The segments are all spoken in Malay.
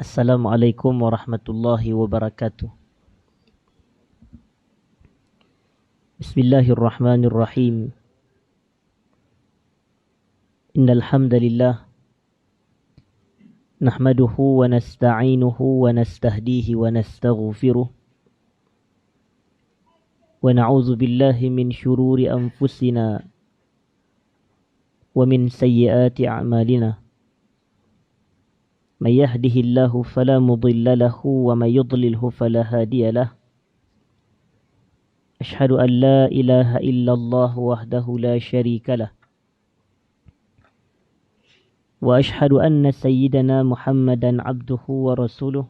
Assalamualaikum warahmatullahi wabarakatuh. Bismillahirrahmanirrahim. Innal hamdalillah nahmaduhu wa nasta'inuhu wa nastahdihi wa nastaghfiruh wa na'udzu billahi min shururi anfusina wa min sayyiati a'malina. Man yahdihillahu fala mudilla lahu wa man yudlilhu fala hadiya lahu. Ashhadu an la ilaha illallah wahdahu la syarika lah. Wa ashhadu anna sayyidana Muhammadan abduhu wa rasuluh.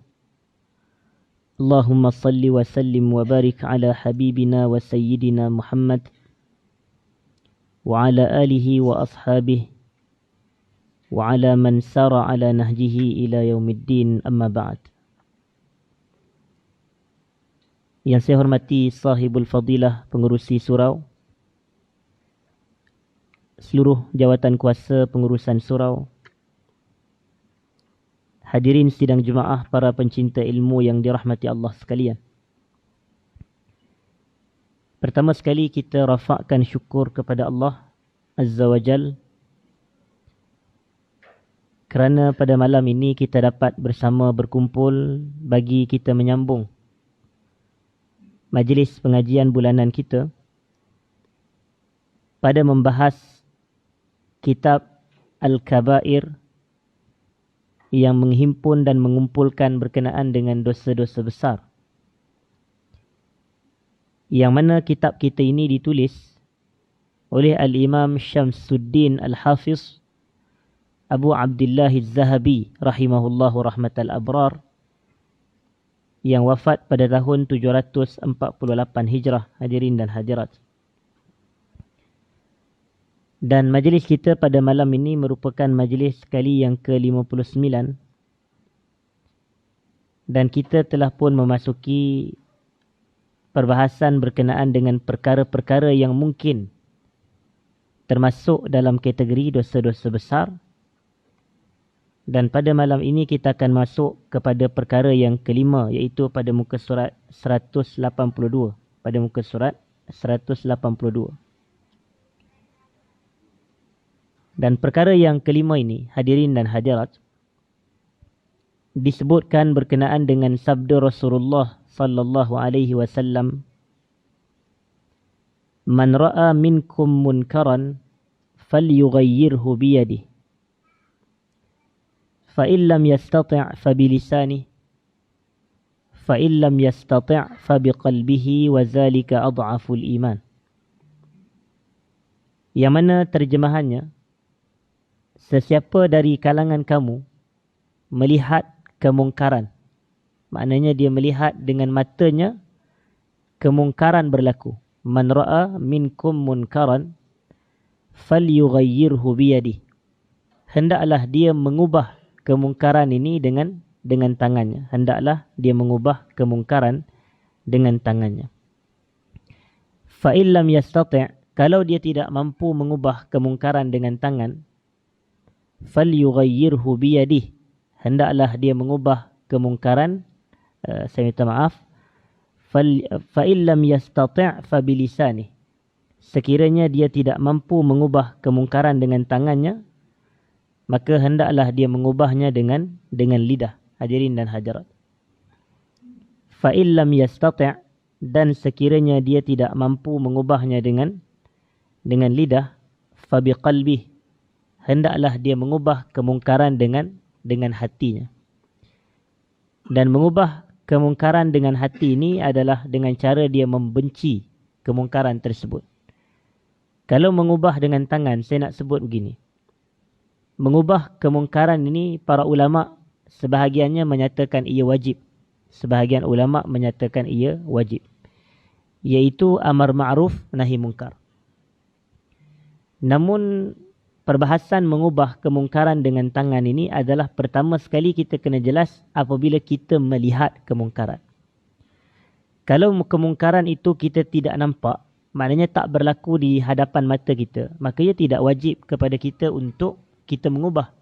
Allahumma salli wa sallim wa barik ala habibina wa sayyidina Muhammad wa ala alihi wa ashabihi wa ala man sara ala nahjihi ila yaumiddin, amma ba'd. Yang saya hormati sahibul fadilah pengurusi surau, seluruh jawatan kuasa pengurusan surau, hadirin sidang jemaah, para pencinta ilmu yang dirahmati Allah sekalian. Pertama sekali kita rafakkan syukur kepada Allah Azza wa Jal kerana pada malam ini kita dapat bersama berkumpul bagi kita menyambung majlis pengajian bulanan kita pada membahas kitab Al-Kabair yang menghimpun dan mengumpulkan berkenaan dengan dosa-dosa besar, yang mana kitab kita ini ditulis oleh Al-Imam Syamsuddin Al-Hafiz Abu Abdullah Az-Zahabi rahimahullahu rahmatal abrar, yang wafat pada tahun 748 Hijrah, hadirin dan hadirat. Dan majlis kita pada malam ini merupakan majlis kali yang ke-59, dan kita telah pun memasuki perbahasan berkenaan dengan perkara-perkara yang mungkin termasuk dalam kategori dosa-dosa besar. Dan pada malam ini kita akan masuk kepada perkara yang kelima, iaitu pada muka surat 182. Pada muka surat 182. Dan perkara yang kelima ini, hadirin dan hadirat, disebutkan berkenaan dengan sabda Rasulullah sallallahu alaihi wasallam, "Man ra'a minkum munkaran falyughayyirhu biyadihi. فإن لم يستطع فبلسانه فإن لم يستطع فبقلبه وذلك أضعف الإيمان." Yang mana terjemahannya, sesiapa dari kalangan kamu melihat kemungkaran, maknanya dia melihat dengan matanya kemungkaran berlaku. Man ra'a minkum munkaran falyughayyirhu biyadihi. Hendaklah dia mengubah kemungkaran ini dengan tangannya. Hendaklah dia mengubah kemungkaran dengan tangannya. Fa illam yastati', kalau dia tidak mampu mengubah kemungkaran dengan tangan, falyughayyirhu biyadihi, hendaklah dia mengubah kemungkaran, saya minta maaf, fa illam yastati' fa bilisanihi, sekiranya dia tidak mampu mengubah kemungkaran dengan tangannya, maka hendaklah dia mengubahnya dengan lidah, hadirin dan hadirat. Fa illam yastati', dan sekiranya dia tidak mampu mengubahnya dengan lidah, fa biqalbih, hendaklah dia mengubah kemungkaran dengan hatinya. Dan mengubah kemungkaran dengan hati ini adalah dengan cara dia membenci kemungkaran tersebut. Kalau mengubah dengan tangan, saya nak sebut begini. Mengubah kemungkaran ini, para ulama sebahagiannya menyatakan ia wajib. Sebahagian ulama menyatakan ia wajib, iaitu amar ma'ruf nahi mungkar. Namun perbahasan mengubah kemungkaran dengan tangan ini adalah, pertama sekali kita kena jelas apabila kita melihat kemungkaran. Kalau kemungkaran itu kita tidak nampak, maknanya tak berlaku di hadapan mata kita, maka ia tidak wajib kepada kita untuk kita mengubah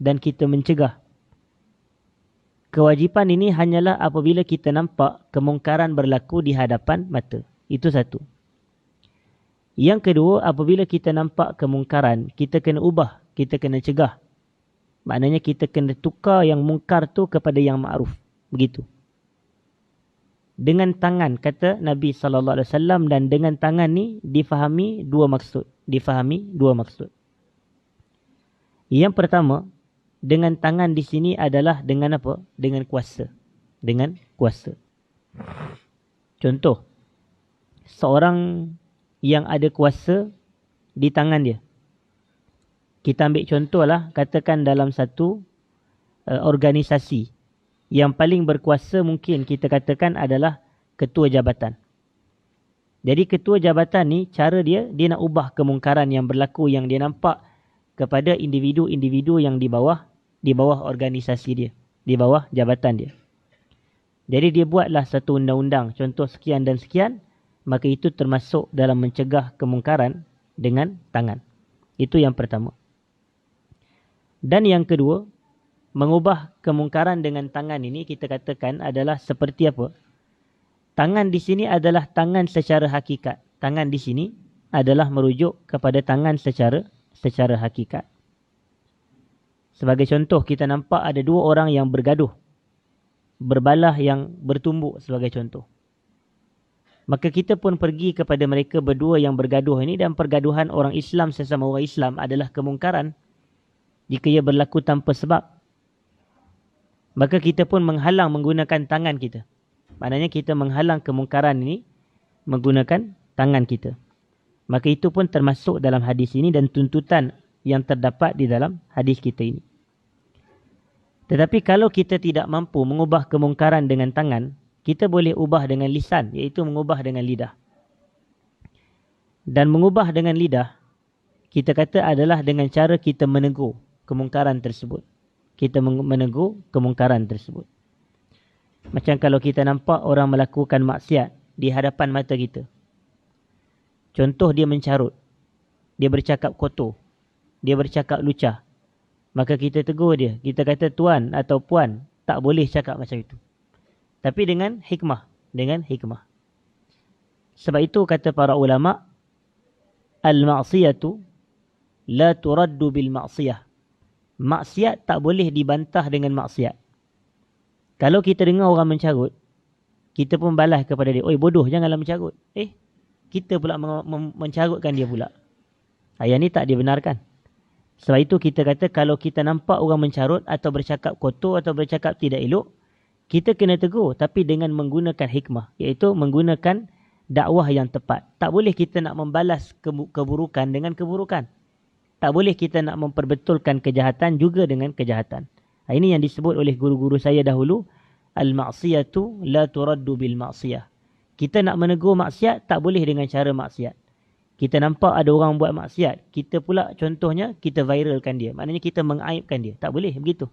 dan kita mencegah. Kewajipan ini hanyalah apabila kita nampak kemungkaran berlaku di hadapan mata. Itu satu. Yang kedua, apabila kita nampak kemungkaran, kita kena ubah, kita kena cegah. Maknanya kita kena tukar yang mungkar tu kepada yang ma'ruf. Begitu. Dengan tangan, kata Nabi SAW, dan dengan tangan ni difahami dua maksud. Yang pertama, dengan tangan di sini adalah dengan apa? Dengan kuasa. Contoh, seorang yang ada kuasa di tangan dia. Kita ambil contohlah, katakan dalam satu organisasi yang paling berkuasa mungkin kita katakan adalah ketua jabatan. Jadi ketua jabatan ni, cara dia nak ubah kemungkaran yang berlaku yang dia nampak kepada individu-individu yang di bawah organisasi dia, di bawah jabatan dia. Jadi dia buatlah satu undang-undang, contoh sekian dan sekian, maka itu termasuk dalam mencegah kemungkaran dengan tangan. Itu yang pertama. Dan yang kedua, mengubah kemungkaran dengan tangan ini kita katakan adalah seperti apa? Tangan di sini adalah tangan secara hakikat. Tangan di sini adalah merujuk kepada tangan secara hakikat. Sebagai contoh, kita nampak ada dua orang yang bergaduh. Berbalah yang bertumbuk sebagai contoh. Maka kita pun pergi kepada mereka berdua yang bergaduh ini, dan pergaduhan orang Islam sesama orang Islam adalah kemungkaran jika ia berlaku tanpa sebab. Maka kita pun menghalang menggunakan tangan kita. Maknanya kita menghalang kemungkaran ini menggunakan tangan kita. Maka itu pun termasuk dalam hadis ini dan tuntutan yang terdapat di dalam hadis kita ini. Tetapi kalau kita tidak mampu mengubah kemungkaran dengan tangan, kita boleh ubah dengan lisan, iaitu mengubah dengan lidah. Dan mengubah dengan lidah, kita kata adalah dengan cara kita menegur kemungkaran tersebut. Kita menegur kemungkaran tersebut. Macam kalau kita nampak orang melakukan maksiat di hadapan mata kita. Contoh, dia mencarut, dia bercakap kotor, dia bercakap lucah. Maka kita tegur dia. Kita kata, tuan atau puan, tak boleh cakap macam itu. Tapi dengan hikmah. Sebab itu kata para ulama, al-ma'siyatu la turaddu bil ma'siyah. Maksiat tak boleh dibantah dengan maksiat. Kalau kita dengar orang mencarut, kita pun balas kepada dia, oi bodoh, janganlah mencarut. Kita pula mencarutkan dia pula. Yang ni tak dibenarkan. Sebab itu kita kata, kalau kita nampak orang mencarut atau bercakap kotor atau bercakap tidak elok, kita kena tegur, tapi dengan menggunakan hikmah, iaitu menggunakan dakwah yang tepat. Tak boleh kita nak membalas keburukan dengan keburukan. Tak boleh kita nak memperbetulkan kejahatan juga dengan kejahatan. Ini yang disebut oleh guru-guru saya dahulu, al-ma'siyatu la turaddu bil ma'siyah. Kita nak menegur maksiat, tak boleh dengan cara maksiat. Kita nampak ada orang buat maksiat, kita pula contohnya, kita viralkan dia. Maknanya kita mengaibkan dia. Tak boleh begitu.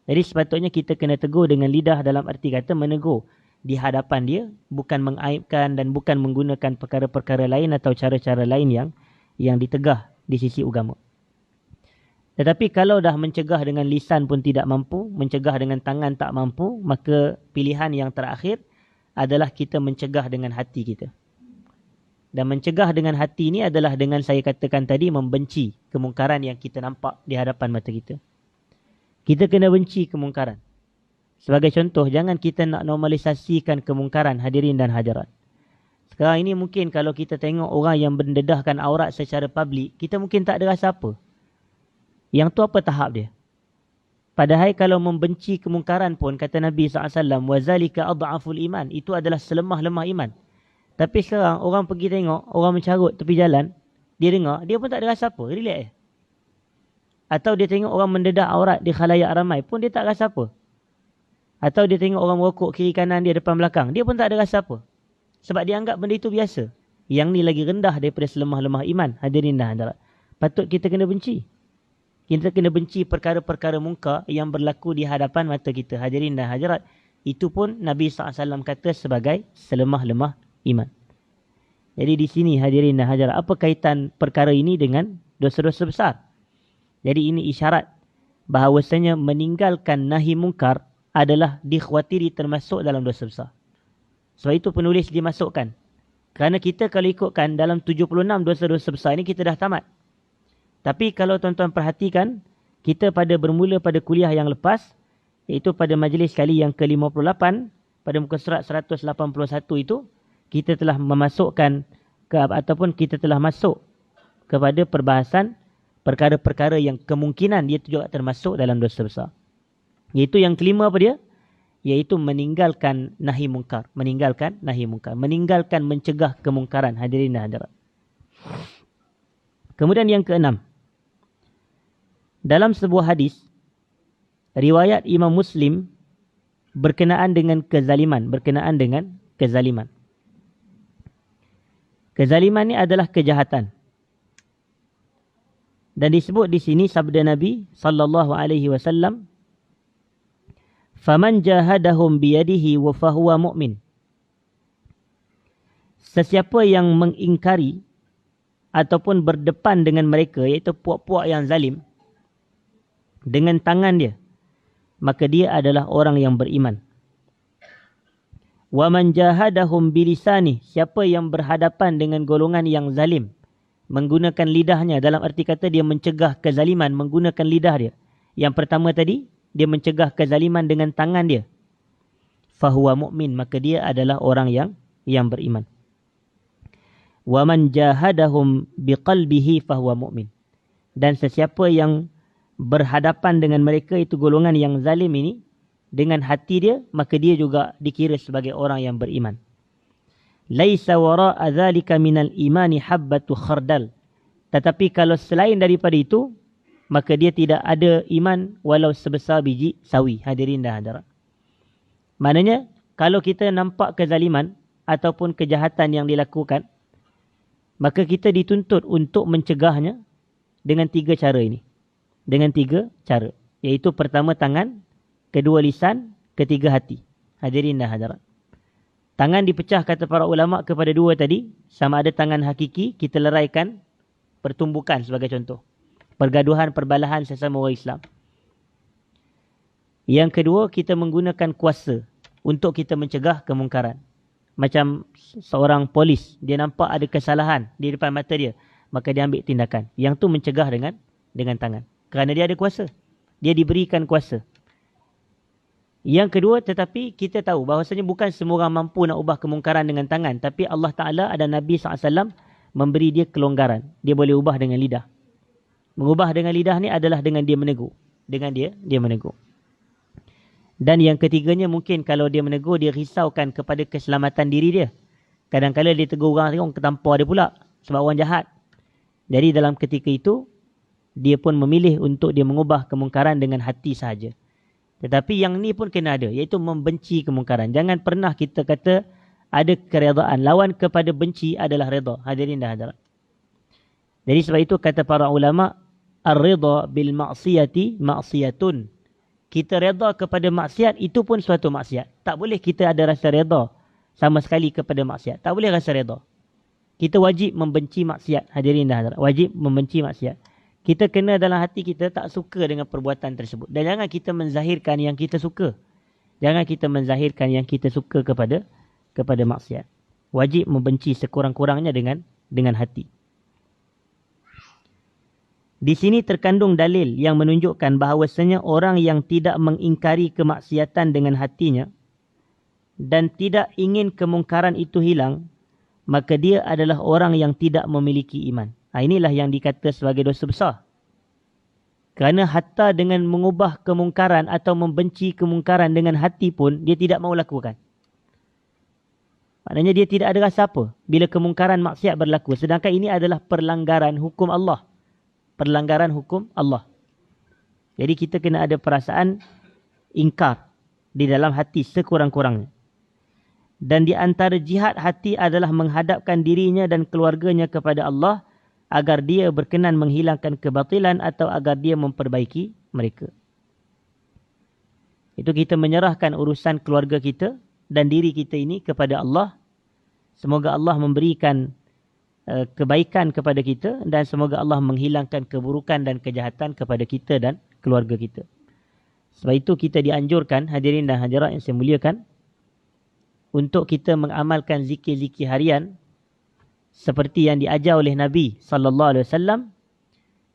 Jadi sepatutnya kita kena tegur dengan lidah, dalam arti kata menegur di hadapan dia, bukan mengaibkan dan bukan menggunakan perkara-perkara lain atau cara-cara lain yang ditegah di sisi agama. Tetapi kalau dah mencegah dengan lisan pun tidak mampu, mencegah dengan tangan tak mampu, maka pilihan yang terakhir adalah kita mencegah dengan hati kita. Dan mencegah dengan hati ini adalah dengan saya katakan tadi, membenci kemungkaran yang kita nampak di hadapan mata kita. Kita kena benci kemungkaran. Sebagai contoh, jangan kita nak normalisasikan kemungkaran, hadirin dan hadirat. Sekarang ini mungkin kalau kita tengok orang yang mendedahkan aurat secara publik, kita mungkin tak ada rasa apa. Yang tu apa tahap dia? Padahal kalau membenci kemungkaran pun, kata Nabi SAW, وَذَلِكَ أَضْعَفُ الْإِيمَانِ, itu adalah selemah-lemah iman. Tapi sekarang orang pergi tengok, orang mencarut tepi jalan, dia dengar, dia pun tak ada rasa apa, relax. Atau dia tengok orang mendedah aurat di khalayak ramai pun dia tak rasa apa. Atau dia tengok orang merokok kiri kanan dia, depan belakang, dia pun tak ada rasa apa. Sebab dia anggap benda itu biasa. Yang ni lagi rendah daripada selemah-lemah iman, hadirin dan hadirat. Patut kita kena benci. Kita kena benci perkara-perkara mungkar yang berlaku di hadapan mata kita, hadirin dan hadirat. Itu pun Nabi SAW kata sebagai selemah-lemah iman. Jadi di sini hadirin dan hadirat, apa kaitan perkara ini dengan dosa-dosa besar? Jadi ini isyarat bahawasanya meninggalkan nahi mungkar adalah dikhawatiri termasuk dalam dosa besar. Sebab itu penulis dimasukkan. Kerana kita kalau ikutkan dalam 76 dosa-dosa besar ini kita dah tamat. Tapi kalau tuan-tuan perhatikan, kita bermula pada kuliah yang lepas, iaitu pada majlis kali yang ke-58, pada muka surat 181 itu, kita telah memasukkan ataupun kita telah masuk kepada perbahasan perkara-perkara yang kemungkinan dia juga termasuk dalam dosa besar. Iaitu yang kelima apa dia? Iaitu meninggalkan nahi mungkar. Meninggalkan mencegah kemungkaran. Hadirin dan hadirat. Kemudian yang keenam. Dalam sebuah hadis, riwayat Imam Muslim berkenaan dengan kezaliman. Kezaliman ni adalah kejahatan. Dan disebut di sini sabda Nabi sallallahu alaihi wasallam, "Faman jahadahum biyadihi wa fahuwa mu'min." Sesiapa yang mengingkari ataupun berdepan dengan mereka, iaitu puak-puak yang zalim, dengan tangan dia, maka dia adalah orang yang beriman. Wa man jahadahum bilisani, siapa yang berhadapan dengan golongan yang zalim menggunakan lidahnya, dalam arti kata dia mencegah kezaliman menggunakan lidah dia. Yang pertama tadi, dia mencegah kezaliman dengan tangan dia. Fahuwa mu'min, maka dia adalah orang yang beriman. Wa man jahadahum biqalbihi fahuwa mu'min. Dan sesiapa yang berhadapan dengan mereka, itu golongan yang zalim ini, dengan hati dia, maka dia juga dikira sebagai orang yang beriman. Laisa wara'a dzalika minal imani habbatu khardal. Tetapi kalau selain daripada itu, maka dia tidak ada iman walau sebesar biji sawi. Hadirin dan hadirat. Maknanya, kalau kita nampak kezaliman ataupun kejahatan yang dilakukan, maka kita dituntut untuk mencegahnya dengan 3 cara ini. Dengan 3 cara. Iaitu pertama tangan, kedua lisan, ketiga hati. Hadirin dan hadirat. Tangan dipecah kata para ulama kepada 2 tadi. Sama ada tangan hakiki, kita leraikan pertumbukan sebagai contoh. Pergaduhan, perbalahan sesama orang Islam. Yang kedua, kita menggunakan kuasa untuk kita mencegah kemungkaran. Macam seorang polis, dia nampak ada kesalahan di depan mata dia, maka dia ambil tindakan. Yang tu mencegah dengan tangan. Kerana dia ada kuasa. Dia diberikan kuasa. Yang kedua, tetapi kita tahu bahawasanya bukan semua orang mampu nak ubah kemungkaran dengan tangan. Tapi Allah Ta'ala ada Nabi SAW memberi dia kelonggaran. Dia boleh ubah dengan lidah. Mengubah dengan lidah ni adalah dengan dia menegur. Dengan dia menegur. Dan yang ketiganya, mungkin kalau dia menegur, dia risaukan kepada keselamatan diri dia. Kadang-kadang dia tegur orang ketampar dia pula. Sebab orang jahat. Jadi dalam ketika itu, dia pun memilih untuk dia mengubah kemungkaran dengan hati sahaja. Tetapi yang ni pun kena ada, iaitu membenci kemungkaran. Jangan pernah kita kata ada keredaan. Lawan kepada benci adalah reda. Hadirin dan hadirat. Jadi sebab itu kata para ulama, ar-ridha bil ma'siyati ma'siyatun. Kita reda kepada maksiat, itu pun suatu maksiat. Tak boleh kita ada rasa reda sama sekali kepada maksiat. Tak boleh rasa reda. Kita wajib membenci maksiat. Hadirin dan hadirat. Wajib membenci maksiat. Kita kena dalam hati kita tak suka dengan perbuatan tersebut. Dan jangan kita menzahirkan yang kita suka. Jangan kita menzahirkan yang kita suka kepada maksiat. Wajib membenci sekurang-kurangnya dengan hati. Di sini terkandung dalil yang menunjukkan bahawasanya orang yang tidak mengingkari kemaksiatan dengan hatinya dan tidak ingin kemungkaran itu hilang, maka dia adalah orang yang tidak memiliki iman. Inilah yang dikata sebagai dosa besar. Kerana hatta dengan mengubah kemungkaran atau membenci kemungkaran dengan hati pun, dia tidak mahu lakukan. Maknanya dia tidak ada rasa apa bila kemungkaran maksiat berlaku. Sedangkan ini adalah perlanggaran hukum Allah. Perlanggaran hukum Allah. Jadi kita kena ada perasaan ingkar di dalam hati sekurang-kurangnya. Dan di antara jihad hati adalah menghadapkan dirinya dan keluarganya kepada Allah agar dia berkenan menghilangkan kebatilan atau agar dia memperbaiki mereka. Itu kita menyerahkan urusan keluarga kita dan diri kita ini kepada Allah. Semoga Allah memberikan kebaikan kepada kita dan semoga Allah menghilangkan keburukan dan kejahatan kepada kita dan keluarga kita. Sebab itu kita dianjurkan, hadirin dan hadirat yang saya muliakan, untuk kita mengamalkan zikir-zikir harian seperti yang diajar oleh Nabi sallallahu alaihi wasallam,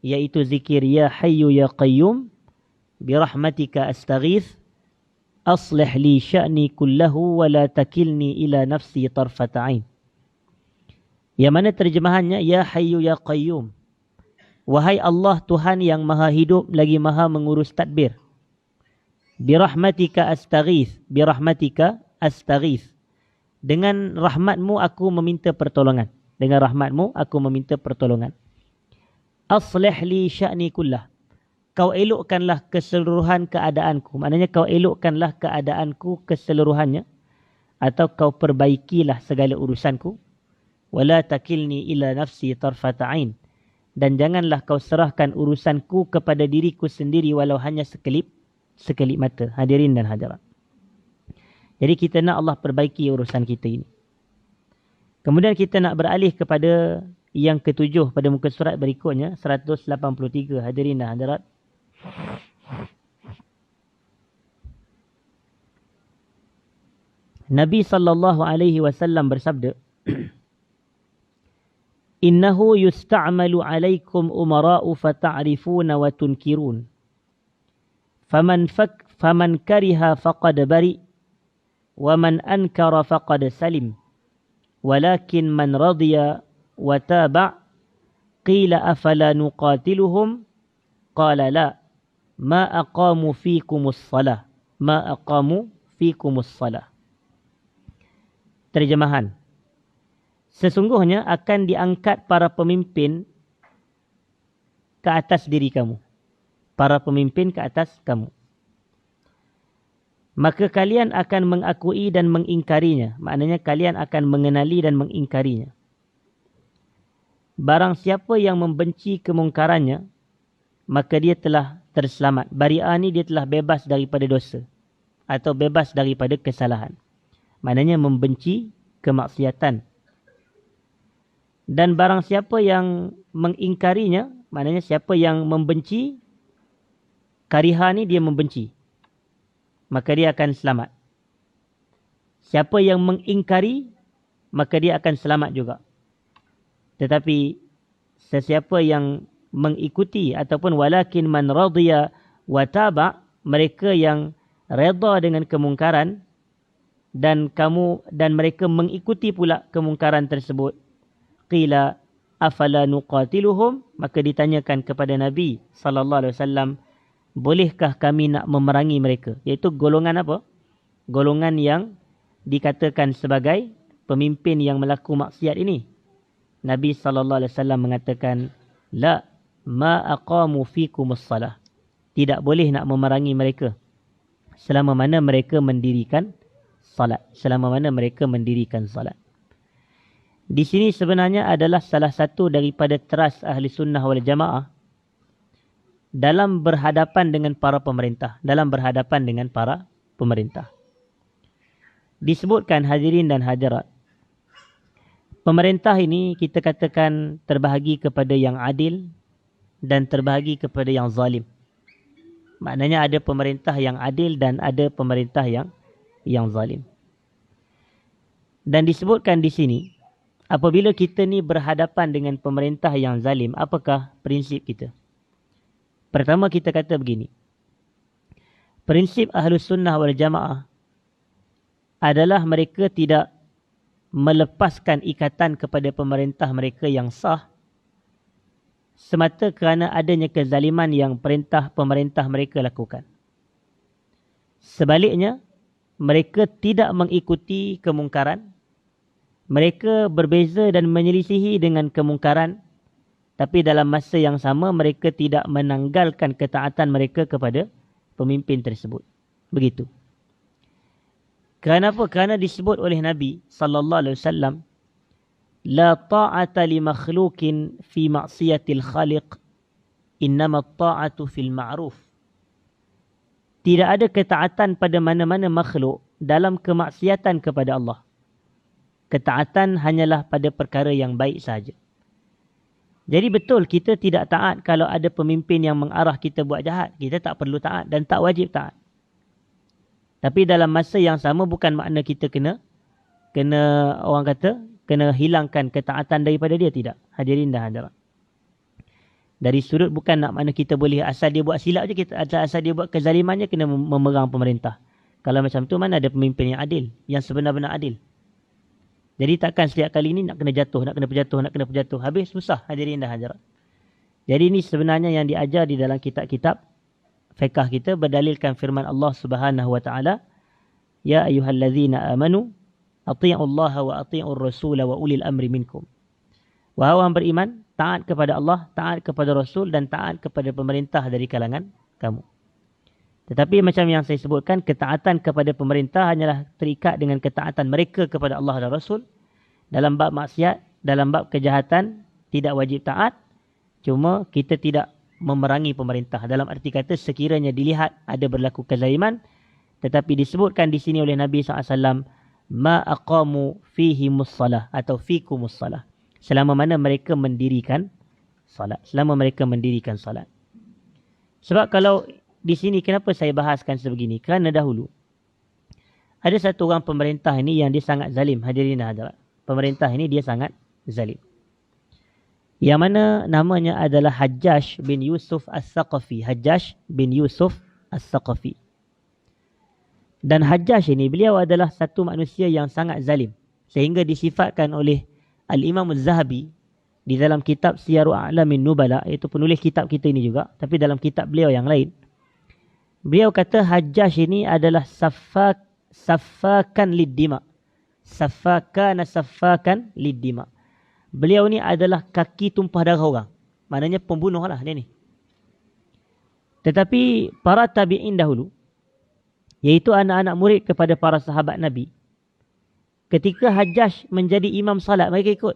iaitu zikir ya hayyu ya qayyum bi rahmatika astaghith aslih li sya'ni kullahu wa la takilni ila nafsi tarfata ain. Yang mana terjemahannya ya hayyu ya qayyum, wahai Allah Tuhan yang maha hidup lagi maha mengurus tadbir. Bi rahmatika astaghith, bi rahmatika astaghith, dengan rahmatmu aku meminta pertolongan, dengan rahmatmu aku meminta pertolongan. Aslih li sya'ni kullah, kau elokkanlah keseluruhan keadaanku, maknanya kau elokkanlah keadaanku keseluruhannya, atau kau perbaikilah segala urusanku. Wala takilni ila nafsi tarfata ain, dan janganlah kau serahkan urusanku kepada diriku sendiri walau hanya sekelip mata. Hadirin dan hadirat, jadi kita nak Allah perbaiki urusan kita ini. Kemudian kita nak beralih kepada yang ketujuh pada muka surat berikutnya, 183. Hadirin dan hadirat, Nabi sallallahu alaihi wasallam bersabda, Innahu yusta'malu alaikum umara'u fata'rifuna wa tunkirun. Faman kariha faqad bari, wa man ankara faqad salim. Walakin man radiya wa taba' qila afala nuqatiluhum qala la ma aqamu fikumus salah ma aqamu fikumus salah. Terjemahan, sesungguhnya akan diangkat para pemimpin ke atas diri kamu, para pemimpin ke atas kamu, maka kalian akan mengakui dan mengingkarinya, maknanya kalian akan mengenali dan mengingkarinya. Barang siapa yang membenci kemungkarannya, maka dia telah terselamat. Bari'ah ni dia telah bebas daripada dosa atau bebas daripada kesalahan, maknanya membenci kemaksiatan. Dan barang siapa yang mengingkarinya, maknanya siapa yang membenci, kariha ni dia membenci, maka dia akan selamat. Siapa yang mengingkari, maka dia akan selamat juga. Tetapi sesiapa yang mengikuti, ataupun walakin man radiya wa taba', mereka yang redha dengan kemungkaran dan mereka mengikuti pula kemungkaran tersebut, qila afala nuqatiluhum, maka ditanyakan kepada Nabi sallallahu alaihi wasallam, bolehkah kami nak memerangi mereka? Iaitu golongan apa? Golongan yang dikatakan sebagai pemimpin yang melaku maksiat ini. Nabi sallallahu alaihi wasallam mengatakan, la ma aqamu fikumus salah, tidak boleh nak memerangi mereka selama mana mereka mendirikan salat, selama mana mereka mendirikan salat. Di sini sebenarnya adalah salah satu daripada teras ahli sunnah wal jamaah dalam berhadapan dengan para pemerintah, dalam berhadapan dengan para pemerintah. Disebutkan, hadirin dan hadirat, pemerintah ini kita katakan terbahagi kepada yang adil dan terbahagi kepada yang zalim. Maknanya ada pemerintah yang adil dan ada pemerintah yang zalim. Dan disebutkan di sini, apabila kita ni berhadapan dengan pemerintah yang zalim, apakah prinsip kita? Pertama, kita kata begini. Prinsip Ahlus Sunnah wal Jamaah adalah mereka tidak melepaskan ikatan kepada pemerintah mereka yang sah semata kerana adanya kezaliman yang pemerintah mereka lakukan. Sebaliknya, mereka tidak mengikuti kemungkaran. Mereka berbeza dan menyelisihi dengan kemungkaran, tapi dalam masa yang sama mereka tidak menanggalkan ketaatan mereka kepada pemimpin tersebut. Begitu. Kenapa? Kerana disebut oleh Nabi sallallahu alaihi wasallam, la ta'ata li makhluqin fi ma'siyatil khaliq, innama ta'atu fil ma'ruf. Tidak ada ketaatan pada mana-mana makhluk dalam kemaksiatan kepada Allah. Ketaatan hanyalah pada perkara yang baik sahaja. Jadi betul kita tidak taat kalau ada pemimpin yang mengarah kita buat jahat. Kita tak perlu taat dan tak wajib taat. Tapi dalam masa yang sama bukan makna kita kena orang kata, kena hilangkan ketaatan daripada dia, tidak. Hadirin dan hadirat. Dari sudut bukan nak makna kita boleh asal dia buat silap je, kita asal dia buat kezalimannya kena memerang pemerintah. Kalau macam tu mana ada pemimpin yang adil, yang sebenar-benar adil. Jadi takkan setiap kali ni nak kena jatuh, nak kena berjatuh. Habis susah, hadirin dan hadirat. Jadi ini sebenarnya yang diajar di dalam kitab-kitab fiqh kita berdalilkan firman Allah Subhanahu wa taala, ya ayyuhallazina amanu athi'ullaha wa athi'ur rasul wa ulil amri minkum. Wahai orang beriman, taat kepada Allah, taat kepada Rasul dan taat kepada pemerintah dari kalangan kamu. Tetapi macam yang saya sebutkan, ketaatan kepada pemerintah hanyalah terikat dengan ketaatan mereka kepada Allah dan Rasul. Dalam bab maksiat, dalam bab kejahatan, tidak wajib taat. Cuma kita tidak memerangi pemerintah. Dalam arti kata, sekiranya dilihat ada berlaku kezaliman, tetapi disebutkan di sini oleh Nabi SAW, ma aqamu fihimus salah atau fikumus salah. Selama mana mereka mendirikan salat. Selama mereka mendirikan salat. Sebab kalau di sini kenapa saya bahaskan sebegini? Kerana dahulu ada satu orang pemerintah ini yang dia sangat zalim. Hadirin dan hadirat. Pemerintah ini dia sangat zalim. Yang mana namanya adalah Hajjaj bin Yusuf As-Saqafi. Hajjaj bin Yusuf As-Saqafi. Dan Hajjaj ini beliau adalah satu manusia yang sangat zalim. Sehingga disifatkan oleh Al-Imam Az-Zahabi di dalam kitab Siyaru A'lamin Nubala, iaitu penulis kitab kita ini juga, tapi dalam kitab beliau yang lain, beliau kata Hajjaj ini adalah saffakan lid-dima. Saffakan lid-dima. Beliau ni adalah kaki tumpah darah orang. Maknanya pembunuh lah dia ni. Tetapi para tabi'in dahulu, iaitu anak-anak murid kepada para sahabat Nabi, ketika Hajjaj menjadi imam salat, mereka ikut.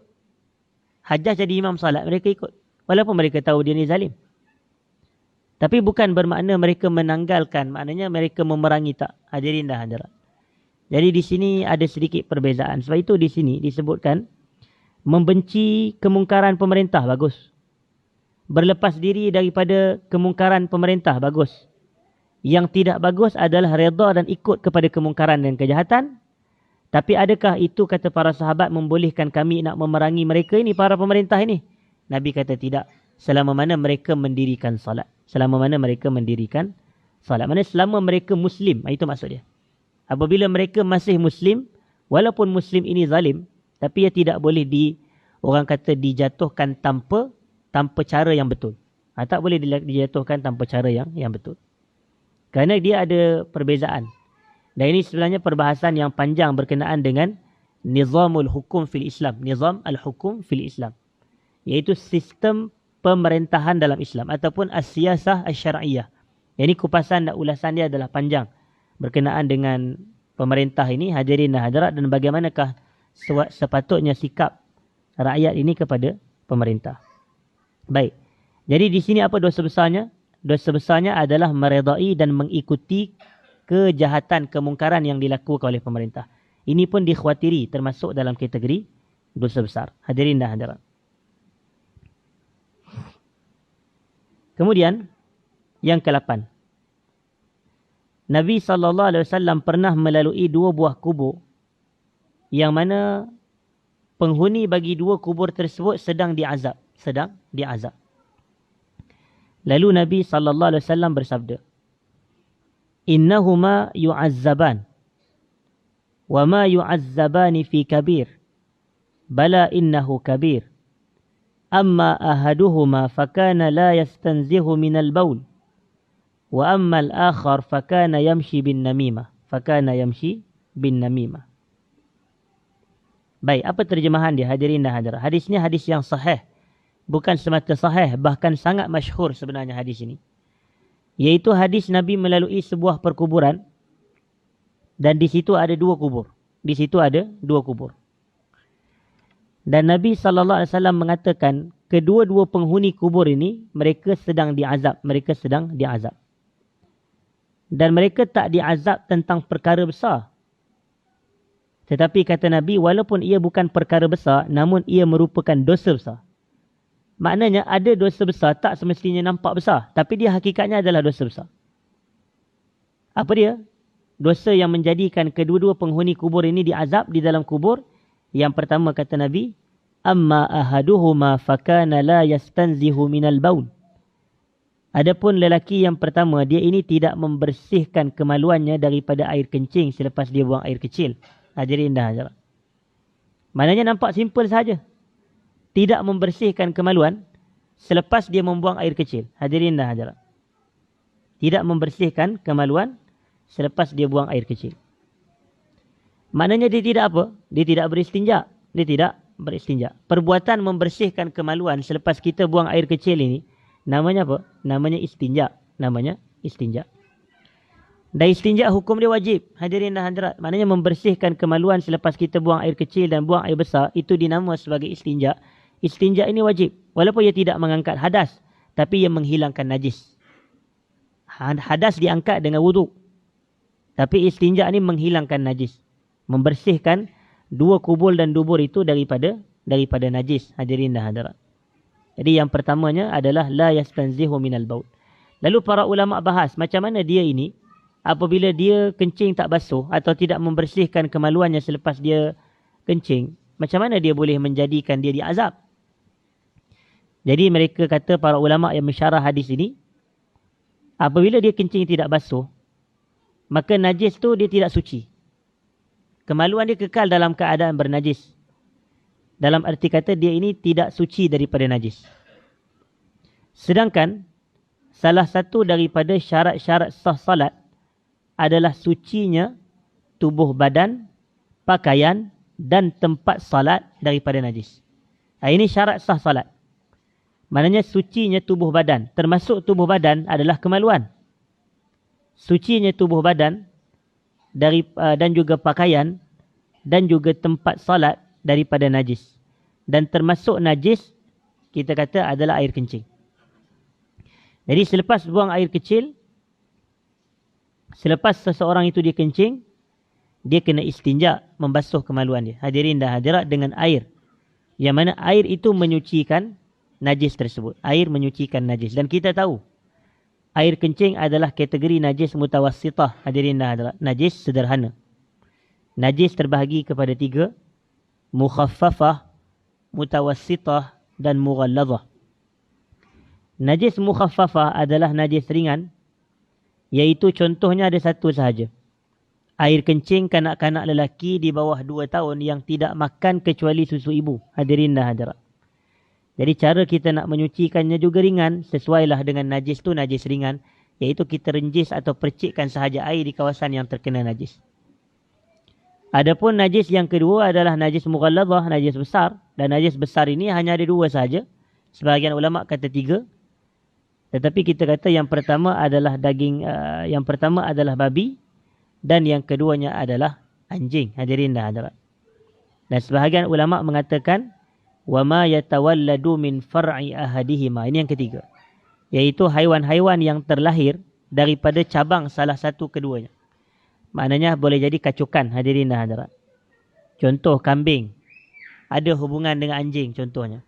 Hajjaj jadi imam salat, mereka ikut. Walaupun mereka tahu dia ni zalim. Tapi bukan bermakna mereka menanggalkan, maknanya mereka memerangi, tak. Hadirin dan hadirat. Jadi di sini ada sedikit perbezaan. Sebab itu di sini disebutkan, membenci kemungkaran pemerintah, bagus. Berlepas diri daripada kemungkaran pemerintah, bagus. Yang tidak bagus adalah redha dan ikut kepada kemungkaran dan kejahatan. Tapi adakah itu, kata para sahabat, membolehkan kami nak memerangi mereka ini, para pemerintah ini? Nabi kata tidak. Selama mana mereka mendirikan salat. Selama mana mereka mendirikan salat. Maksudnya selama mereka Muslim. Itu maksudnya. Apabila mereka masih Muslim, walaupun Muslim ini zalim, tapi ia tidak boleh orang kata dijatuhkan tanpa cara yang betul. Tak boleh dijatuhkan tanpa cara yang betul. Kerana dia ada perbezaan. Dan ini sebenarnya perbahasan yang panjang berkenaan dengan nizamul hukum fil Islam. Nizam al-hukum fil Islam. Iaitu sistem pemerintahan dalam Islam. Ataupun as-siyasah as-syar'iyah. Yang ini kupasan dan ulasan dia adalah panjang. Berkenaan dengan pemerintah ini, hadirin dan hadirat. Dan bagaimanakah sepatutnya sikap rakyat ini kepada pemerintah. Baik. Jadi di sini apa dosa besarnya? Dosa besarnya adalah meredai dan mengikuti kejahatan, kemungkaran yang dilakukan oleh pemerintah. Ini pun dikhawatiri termasuk dalam kategori dosa besar. Hadirin dan hadirat. Kemudian, yang ke-8. Nabi SAW pernah melalui 2 buah kubur yang mana penghuni bagi 2 kubur tersebut sedang diazab. Lalu Nabi SAW bersabda, innahuma yu'azzaban wa ma yu'azzabani fi kabir bala innahu kabir amma ahaduhuma fakana la yastanzihu minal baul wa amma al-akhar fakana yamshi bin namimah. Baik, apa terjemahan dia, hadirin dan hadirat? Hadis ini hadis yang sahih. Bukan semata sahih, bahkan sangat masyhur sebenarnya hadis ini. Iaitu hadis Nabi melalui sebuah perkuburan dan di situ ada 2 kubur. Dan Nabi SAW mengatakan kedua-dua penghuni kubur ini mereka sedang diazab. Dan mereka tak diazab tentang perkara besar. Tetapi kata Nabi, walaupun ia bukan perkara besar, namun ia merupakan dosa besar. Maknanya ada dosa besar tak semestinya nampak besar, tapi dia hakikatnya adalah dosa besar. Apa dia? Dosa yang menjadikan kedua-dua penghuni kubur ini diazab di dalam kubur. Yang pertama kata Nabi, amma ahaduhuma fakana la yastanzihu minal baul. Adapun lelaki yang pertama, dia ini tidak membersihkan kemaluannya daripada air kencing selepas dia buang air kecil. Hadirin dah hadirat. Maknanya nampak simple saja. Tidak membersihkan kemaluan selepas dia membuang air kecil. Hadirin dah hadirat. Tidak membersihkan kemaluan selepas dia buang air kecil. Maknanya dia tidak apa? Dia tidak beristinja. Dia tidak beristinja. Perbuatan membersihkan kemaluan selepas kita buang air kecil ini, namanya apa? Namanya istinja. Namanya istinja. Dan istinja hukum dia wajib. Hadirin dan hadirat. Maknanya membersihkan kemaluan selepas kita buang air kecil dan buang air besar, itu dinamakan sebagai istinja. Istinja ini wajib. Walaupun ia tidak mengangkat hadas, tapi ia menghilangkan najis. Hadas diangkat dengan wuduk. Tapi istinja ini menghilangkan najis. Membersihkan dua kubul dan dubur itu daripada najis. Hadirin dan hadirat. Jadi yang pertamanya adalah la yastanzihu minal baul. Lalu para ulama bahas macam mana dia ini apabila dia kencing tak basuh atau tidak membersihkan kemaluannya selepas dia kencing, macam mana dia boleh menjadikan dia diazab? Jadi mereka kata, para ulama yang mensyarah hadis ini, apabila dia kencing tidak basuh, maka najis tu dia tidak suci. Kemaluan dia kekal dalam keadaan bernajis. Dalam arti kata dia ini tidak suci daripada najis. Sedangkan salah satu daripada syarat-syarat sah salat adalah sucinya tubuh badan, pakaian dan tempat salat daripada najis. Ini syarat sah salat. Maknanya sucinya tubuh badan. Termasuk tubuh badan adalah kemaluan. Sucinya tubuh badan dan juga pakaian dan juga tempat salat daripada najis. Dan termasuk najis kita kata adalah air kencing. Jadi selepas buang air kecil, selepas seseorang itu dia kencing, dia kena istinja, membasuh kemaluan dia. Hadirin dan hadirat, dengan air. Yang mana air itu menyucikan najis tersebut. Air menyucikan najis. Dan kita tahu, air kencing adalah kategori najis mutawassitah. Hadirin dan hadirat, najis sederhana. Najis terbahagi kepada 3. Mukhaffafah, mutawassitah dan mughallazah. Najis mukhaffafah adalah najis ringan, iaitu contohnya ada satu sahaja. Air kencing kanak-kanak lelaki di bawah 2 tahun yang tidak makan kecuali susu ibu. Hadirin dan hadirat. Jadi cara kita nak menyucikannya juga ringan, sesuailah dengan najis tu najis ringan, iaitu kita renjis atau percikkan sahaja air di kawasan yang terkena najis. Adapun najis yang kedua adalah najis mughallazah, najis besar. Dan najis besar ini hanya ada 2 sahaja. Sebahagian ulama kata 3. Tetapi kita kata yang pertama adalah yang pertama adalah babi dan yang keduanya adalah anjing. Hadirin dan hadirat. Dan sebahagian ulama mengatakan wama yatawalladu min far'i ahadihima. Ini yang ketiga. Iaitu haiwan-haiwan yang terlahir daripada cabang salah satu keduanya. Maknanya boleh jadi kacukan. Hadirin dan hadirat. Contoh kambing ada hubungan dengan anjing contohnya.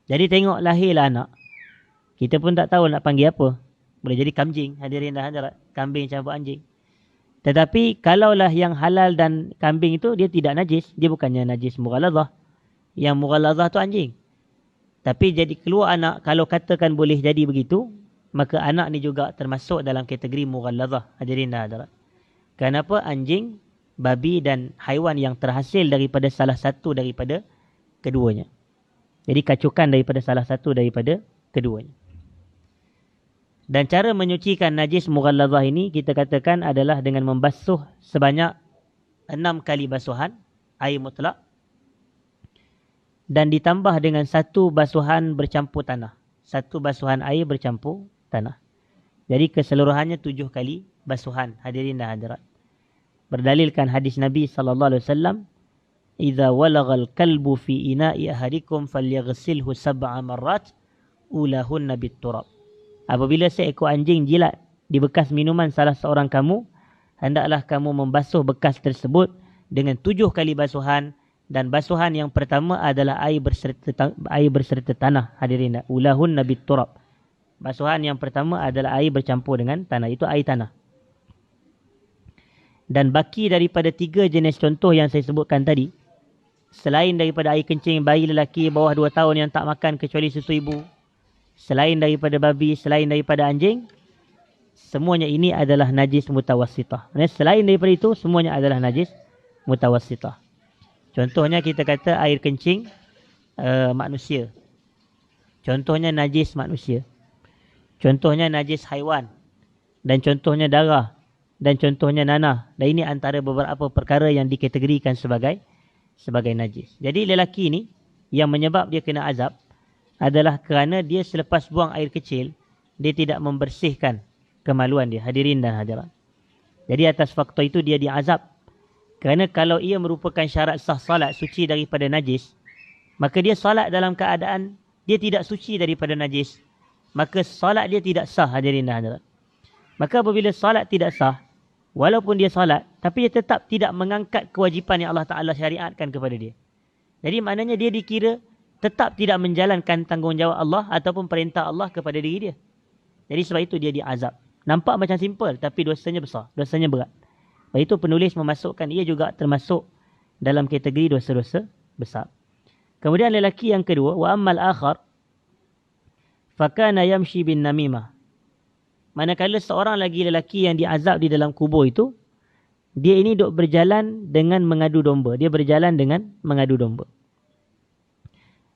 Jadi tengok lahirlah anak, kita pun tak tahu nak panggil apa. Boleh jadi kambing. Hadirin dan hadirat, kambing campur anjing. Tetapi kalaulah yang halal dan kambing itu dia tidak najis, dia bukannya najis mughallazah. Yang mughallazah tu anjing. Tapi jadi keluar anak, kalau katakan boleh jadi begitu, maka anak ni juga termasuk dalam kategori mughallazah. Hadirin dan hadirat. Kenapa? Anjing, babi dan haiwan yang terhasil daripada salah satu daripada keduanya. Jadi kacukan daripada salah satu daripada keduanya. Dan cara menyucikan najis mughallazah ini kita katakan adalah dengan membasuh sebanyak 6 kali basuhan air mutlak dan ditambah dengan 1 basuhan bercampur tanah. 1 basuhan air bercampur tanah. Jadi keseluruhannya 7 kali basuhan. Hadirin dan hadirat. Berdalilkan hadis Nabi SAW, "Idza walaghal kalbu fi ina'i ahadikum falyaghsilhu 7 marrat ulahunna bit-turab." Apabila seekor anjing jilat di bekas minuman salah seorang kamu, hendaklah kamu membasuh bekas tersebut dengan 7 kali basuhan Dan basuhan yang pertama adalah air berserta tanah. Hadirin, ulahun nabi turab. Basuhan yang pertama adalah air bercampur dengan tanah. Itu air tanah. Dan baki daripada 3 jenis contoh yang saya sebutkan tadi, selain daripada air kencing bayi lelaki bawah 2 tahun yang tak makan kecuali susu ibu, selain daripada babi, selain daripada anjing, semuanya ini adalah najis mutawassitah. Selain daripada itu, semuanya adalah najis mutawassitah. Contohnya kita kata air kencing manusia. Contohnya najis manusia. Contohnya najis haiwan. Dan contohnya darah. Dan contohnya nanah. Dan ini antara beberapa perkara yang dikategorikan sebagai najis. Jadi lelaki ini yang menyebab dia kena azab adalah kerana dia selepas buang air kecil, dia tidak membersihkan kemaluan dia. Hadirin dan hadirat. Jadi atas faktor itu dia diazab. Kerana kalau ia merupakan syarat sah salat suci daripada najis, maka dia salat dalam keadaan dia tidak suci daripada najis, maka salat dia tidak sah, hadirin dan hadirat. Maka apabila salat tidak sah, walaupun dia salat, tapi dia tetap tidak mengangkat kewajipan yang Allah Ta'ala syariatkan kepada dia. Jadi maknanya dia dikira tetap tidak menjalankan tanggungjawab Allah ataupun perintah Allah kepada diri dia. Jadi sebab itu dia diazab. Nampak macam simple, tapi dosanya besar, dosanya berat. Sebab itu penulis memasukkan ia juga termasuk dalam kategori dosa-dosa besar. Kemudian lelaki yang kedua, wa ammal akhar fakana yamshi bin namimah. Manakala seorang lagi lelaki yang diazab di dalam kubur itu, dia ini duk berjalan dengan mengadu domba. Dia berjalan dengan mengadu domba.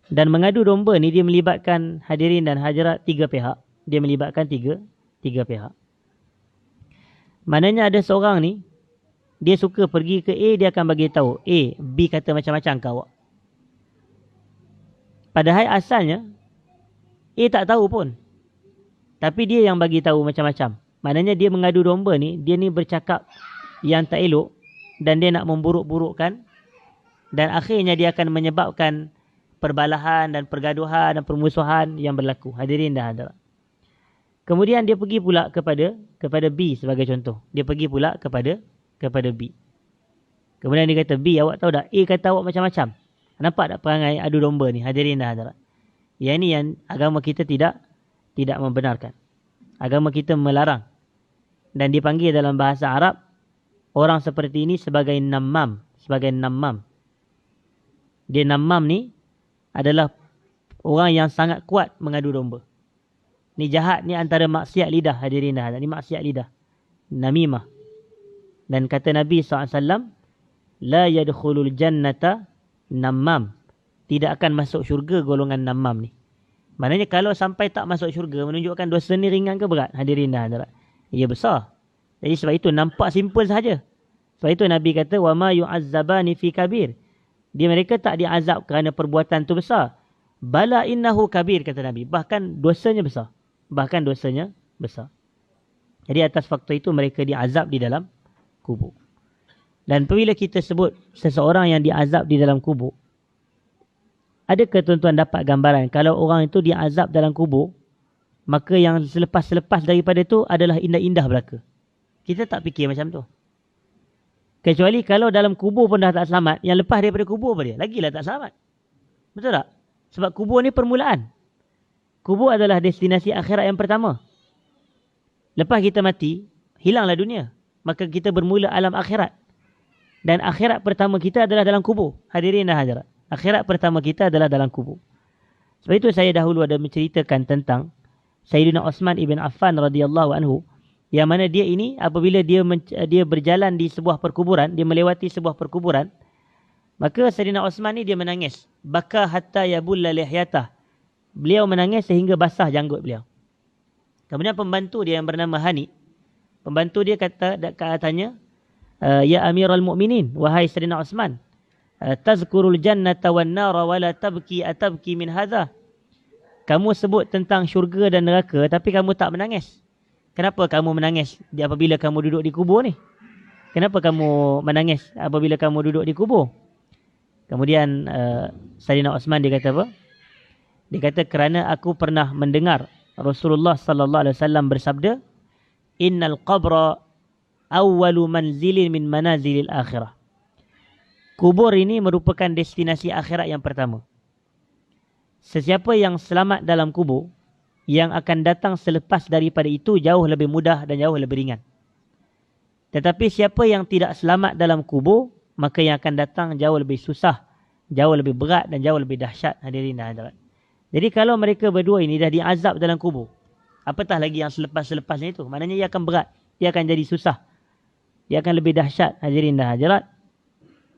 Dan mengadu domba ni dia melibatkan hadirin dan hadirat 3 pihak. Dia melibatkan tiga pihak. Maknanya ada seorang ni, dia suka pergi ke A, dia akan bagi tahu A, B kata macam-macam ke awak. Padahal asalnya A tak tahu pun. Tapi dia yang bagi tahu macam-macam. Maknanya dia mengadu domba ni, dia ni bercakap yang tak elok dan dia nak memburuk-burukkan, dan akhirnya dia akan menyebabkan perbalahan dan pergaduhan dan permusuhan yang berlaku. Hadirin dan hadirat. Kemudian dia pergi pula kepada B sebagai contoh. Dia pergi pula kepada B. Kemudian dia kata, B, awak tahu tak, A kata awak macam-macam. Nampak tak perangai adu domba ni, hadirin dan hadirat? Yang ini yang agama kita tidak membenarkan. Agama kita melarang. Dan dipanggil dalam bahasa Arab, orang seperti ini sebagai namam. Dia namam ni adalah orang yang sangat kuat mengadu domba. Ni jahat, ni antara maksiat lidah, hadirin dan hadirat. Ni maksiat lidah. Namimah. Dan kata Nabi SAW, la yadkhulul jannata namam. Tidak akan masuk syurga golongan namam ni. Maknanya kalau sampai tak masuk syurga, menunjukkan dosa ni ringan ke berat, hadirin dan hadirat? Ia besar. Jadi sebab itu nampak simple sahaja. Sebab itu Nabi kata, wa ma yu'azzabani fi kabir. Dia mereka tak diazab kerana perbuatan tu besar. Bala innahu kabir, kata Nabi. Bahkan dosanya besar. Jadi atas faktor itu mereka diazab di dalam kubur. Dan apabila kita sebut seseorang yang diazab di dalam kubur, adakah tuan-tuan dapat gambaran kalau orang itu diazab dalam kubur, maka yang selepas daripada itu adalah indah-indah belaka? Kita tak fikir macam tu. Kecuali kalau dalam kubur pun dah tak selamat, yang lepas daripada kubur apa dia? Lagilah tak selamat. Betul tak? Sebab kubur ni permulaan. Kubur adalah destinasi akhirat yang pertama. Lepas kita mati, hilanglah dunia. Maka kita bermula alam akhirat. Dan akhirat pertama kita adalah dalam kubur. Hadirin dan hadirat. Akhirat pertama kita adalah dalam kubur. Sebab itu saya dahulu ada menceritakan tentang Sayyidina Uthman ibn Affan radhiyallahu anhu, yang mana dia ini apabila dia berjalan di sebuah perkuburan, dia melewati sebuah perkuburan, maka Sayyidina Uthman ni dia menangis. Baka hatta yabulla lihyatah. Beliau menangis sehingga basah janggut beliau. Kemudian pembantu dia yang bernama Hani, pembantu dia katanya, ya Amirul Mukminin, wahai Sayyidina Uthman, tazkurul jannata wan nara wala tabki atabki min hadha. Kamu sebut tentang syurga dan neraka tapi kamu tak menangis. Kenapa kamu menangis apabila kamu duduk di kubur ni? Kenapa kamu menangis apabila kamu duduk di kubur? Kemudian Sayyidina Uthman dia kata apa? Dia kata, kerana aku pernah mendengar Rasulullah sallallahu alaihi wasallam bersabda, innal qabra awwalu manzilin min manazilil akhirah. kubur ini merupakan destinasi akhirat yang pertama. Sesiapa yang selamat dalam kubur, yang akan datang selepas daripada itu jauh lebih mudah dan jauh lebih ringan. Tetapi siapa yang tidak selamat dalam kubur, maka yang akan datang jauh lebih susah, jauh lebih berat dan jauh lebih dahsyat, hadirin dan hadirat. Jadi kalau mereka berdua ini dah diazab dalam kubur, apatah lagi yang selepas-selepasnya itu, maknanya ia akan berat, ia akan jadi susah, ia akan lebih dahsyat, hadirin dan hadirat.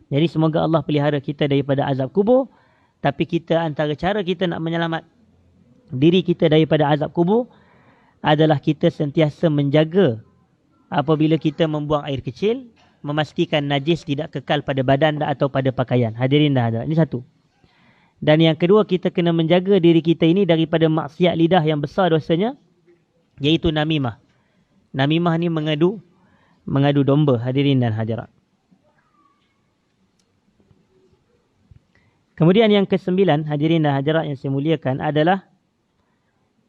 Jadi semoga Allah pelihara kita daripada azab kubur. Tapi kita, antara cara kita nak menyelamat diri kita daripada azab kubur adalah kita sentiasa menjaga apabila kita membuang air kecil, memastikan najis tidak kekal pada badan atau pada pakaian. Hadirin dan hadirat, ini satu. Dan yang kedua, kita kena menjaga diri kita ini daripada maksiat lidah yang besar dosanya, iaitu namimah. Namimah ni mengadu domba, hadirin dan hadirat. Kemudian yang ke-9, hadirin dan hadirat yang saya muliakan, adalah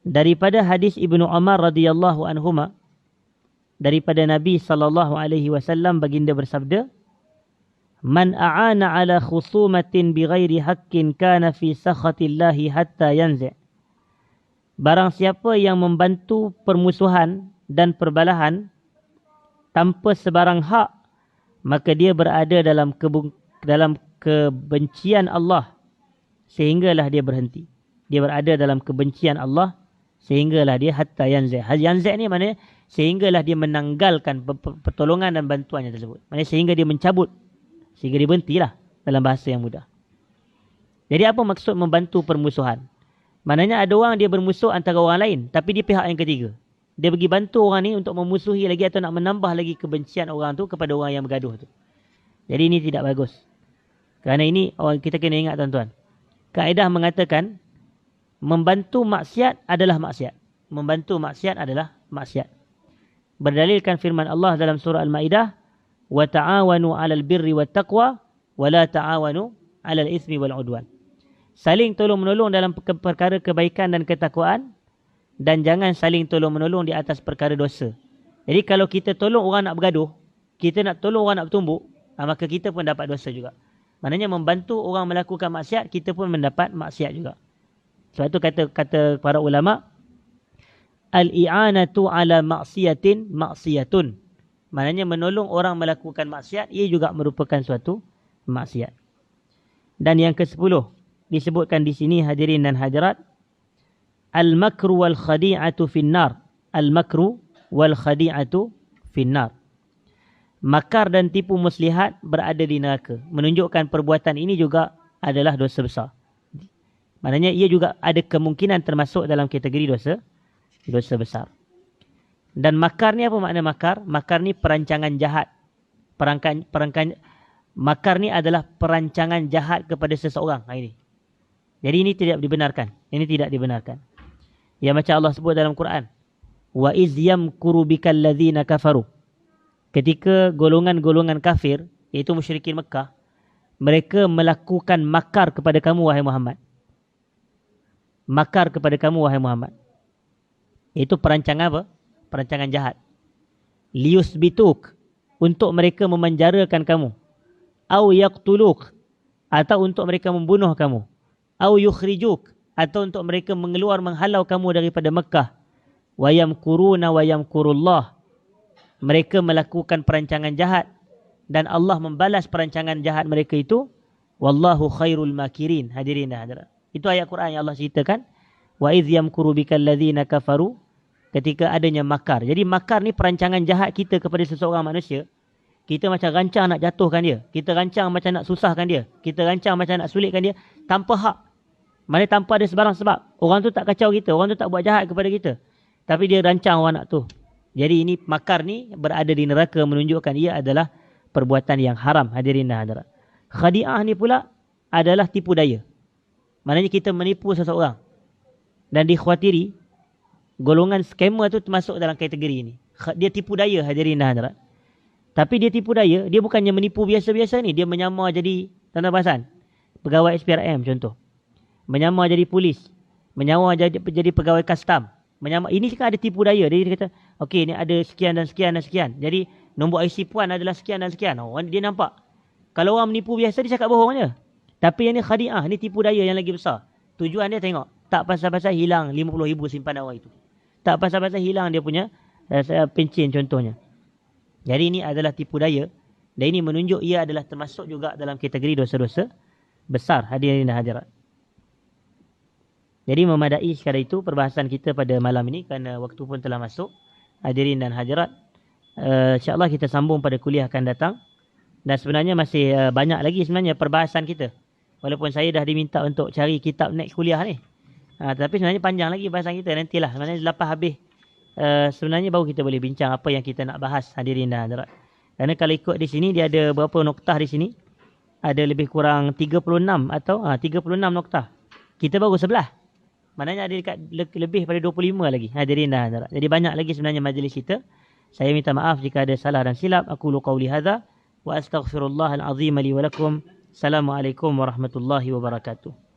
daripada hadis Ibnu Umar radhiyallahu anhuma, daripada Nabi SAW baginda bersabda, "Man a'ana ala khusumatin bighairi haqqin kana fi sakhatillahi hatta yanzi'." Barang siapa yang membantu permusuhan dan perbalahan tanpa sebarang hak, maka dia berada dalam kebencian Allah sehinggalah dia berhenti. Dia berada dalam kebencian Allah sehinggalah dia hatta yanzi'. Yanzi' ni maknanya sehinggalah dia menanggalkan pertolongan dan bantuannya tersebut. Maknanya sehingga dia mencabut, sehingga dia berhentilah, dalam bahasa yang mudah. Jadi apa maksud membantu permusuhan? Maknanya ada orang dia bermusuh antara orang lain, tapi dia pihak yang ketiga. Dia pergi bantu orang ni untuk memusuhi lagi atau nak menambah lagi kebencian orang tu kepada orang yang bergaduh tu. Jadi ini tidak bagus. Kerana ini kita kena ingat tuan-tuan. Kaedah mengatakan membantu maksiat adalah maksiat. Membantu maksiat adalah maksiat. Berdalilkan firman Allah dalam surah Al-Maidah, "Wa ta'awanu 'alal birri wat taqwa wa la ta'awanu 'alal itsmi wal 'udwan." Saling tolong-menolong dalam perkara kebaikan dan ketakwaan, dan jangan saling tolong-menolong di atas perkara dosa. Jadi kalau kita tolong orang nak bergaduh, kita nak tolong orang nak bertumbuk, maka kita pun dapat dosa juga. Maknanya membantu orang melakukan maksiat, kita pun mendapat maksiat juga. Sebab itu kata para ulama, al-i'anatu ala maksiatin maksiyatun. Maknanya menolong orang melakukan maksiat, ia juga merupakan suatu maksiat. Dan yang ke-10 disebutkan di sini, hadirin dan hadirat, al-makru wal khadi'atu finnar. Al-makru wal khadi'atu finnar. Makar dan tipu muslihat berada di neraka. Menunjukkan perbuatan ini juga adalah dosa besar. Maknanya ia juga ada kemungkinan termasuk dalam kategori dosa besar. Dan makar ni apa makna makar? Makar ni perancangan jahat. Makar ni adalah perancangan jahat kepada seseorang. Ini. Jadi ini tidak dibenarkan. Ini tidak dibenarkan. Ya, macam Allah sebut dalam Quran, "Wa iz yamkuru bikal ladzina kafaru." Ketika golongan-golongan kafir, iaitu musyrikin Mekah, mereka melakukan makar kepada kamu, wahai Muhammad. Makar kepada kamu, wahai Muhammad. Itu perancangan apa? Perancangan jahat. Liyusbituk, untuk mereka memenjarakan kamu. Au yaqtuluk, atau untuk mereka membunuh kamu. Au yukhrijuk, atau untuk mereka menghalau kamu daripada Mekah. Wa yamkuruna wa yamkurullah. Mereka melakukan perancangan jahat dan Allah membalas perancangan jahat mereka itu. Wallahu khairul makirin. Hadirin dan hadirat. Itu ayat Quran yang Allah ceritakan. Wa idh yamkuru bikal ladzina kafaru. Ketika adanya makar. Jadi makar ni perancangan jahat kita kepada seseorang manusia. Kita macam rancang nak jatuhkan dia. Kita rancang macam nak susahkan dia. Kita rancang macam nak sulitkan dia tanpa hak. Maksudnya tanpa ada sebarang sebab. Orang tu tak kacau kita. Orang tu tak buat jahat kepada kita. Tapi dia rancang orang nak tu. Jadi ini makar ni berada di neraka, menunjukkan ia adalah perbuatan yang haram, hadirin dan hadirat. Khadi'ah ni pula adalah tipu daya. Maknanya kita menipu seseorang. Dan dikhawatiri golongan scammer tu termasuk dalam kategori ini. Dia tipu daya, hadirin dan hadirat. Tapi dia tipu daya, dia bukannya menipu biasa-biasa ni. Dia menyamar jadi, tanda perasan, pegawai SPRM contoh. Menyamar jadi polis. Menyamar jadi pegawai custom. Menyamar, ini kan ada tipu daya. Dia kata, okey, ni ada sekian dan sekian dan sekian. Jadi nombor IC puan adalah sekian dan sekian. Oh, dia nampak. Kalau orang menipu biasa, dia cakap bohong je. Tapi yang ni khadi'ah, ni tipu daya yang lagi besar. Tujuan dia tengok, tak pasal-pasal hilang 50,000 simpanan orang itu. Tak pasal-pasal hilang dia punya pencen contohnya. Jadi ini adalah tipu daya. Dan ini menunjuk ia adalah termasuk juga dalam kategori dosa-dosa besar, hadirin dan hadirat. Jadi memadai sekadar itu perbahasan kita pada malam ini kerana waktu pun telah masuk. Hadirin dan hadirat, insyaAllah kita sambung pada kuliah akan datang. Dan sebenarnya masih banyak lagi sebenarnya perbahasan kita. Walaupun saya dah diminta untuk cari kitab next kuliah ni. Tapi sebenarnya panjang lagi bahasan kita. Nantilah, sebenarnya lepas habis sebenarnya baru kita boleh bincang apa yang kita nak bahas, hadirin dan hadirat. Kerana kalau ikut di sini, dia ada berapa noktah di sini? Ada lebih kurang 36 atau 36 noktah. Kita baru 11. Maknanya ada dekat lebih pada 25 lagi, hadirin dan hadirat. Jadi banyak lagi sebenarnya majlis kita. Saya minta maaf jika ada salah dan silap. Aku lu qauli hadza wa astaghfirullahal azim li wa lakum. Assalamualaikum warahmatullahi wabarakatuh.